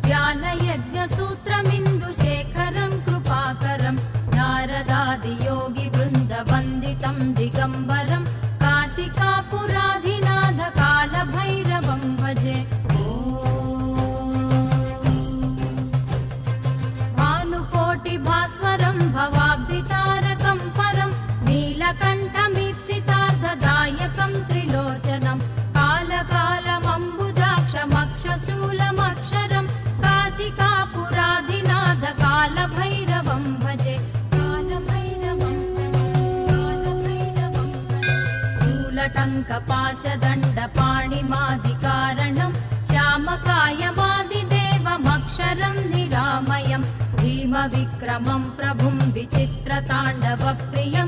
व्यालयज्ञसूत्रमिन्दुशेखरं कृपाकरं नारदादियोगिवृन्दवन्दितं दिगम्बरं काशिकापुराधिनाथ कालभैरवं भजे। भानुकोटिभास्वरं भवाब्धितारकं परं नीलकण्ठमीप्सितार्थदायकं त्रिलोचनं कालकालमम्बुजाक्षमक्षशूलमक्षरं काशिकापुराधिनाथ कालभैरवं भजे। शूलटङ्कपाशदण्डपाणिमादिकारणं श्यामकायमादिदेवमक्षरं निरामयं भीमविक्रमं प्रभुं विचित्रताण्डवप्रियं